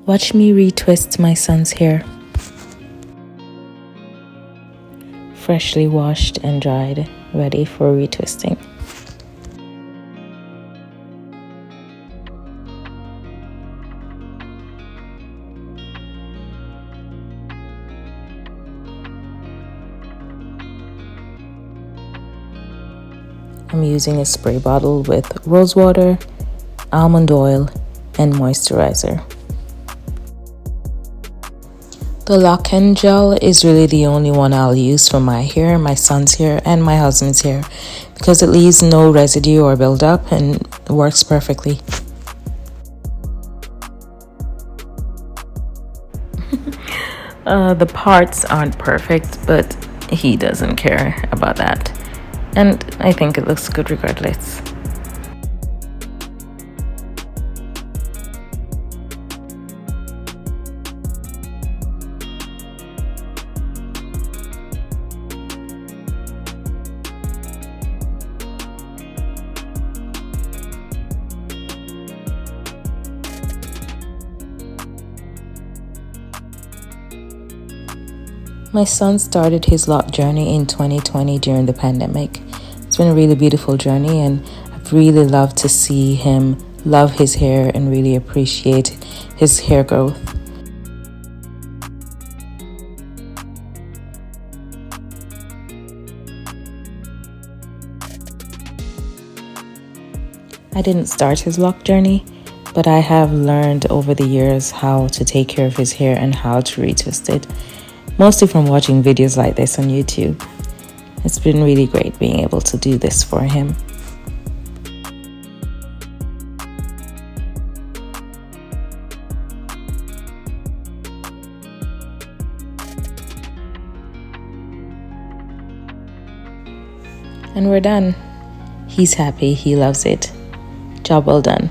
Watch me retwist my son's hair. Freshly washed and dried, ready for retwisting. I'm using a spray bottle with rose water, almond oil, and moisturizer. The Locs gel is really the only one I'll use for my hair, my son's hair, and my husband's hair because it leaves no residue or buildup and works perfectly. The parts aren't perfect, but he doesn't care about that. And I think it looks good regardless. My son started his lock journey in 2020 during the pandemic. It's been a really beautiful journey, and I've really loved to see him love his hair and really appreciate his hair growth. I didn't start his lock journey, but I have learned over the years how to take care of his hair and how to retwist it, mostly from watching videos like this on YouTube. It's been really great being able to do this for him. And we're done. He's happy, he loves it. Job well done.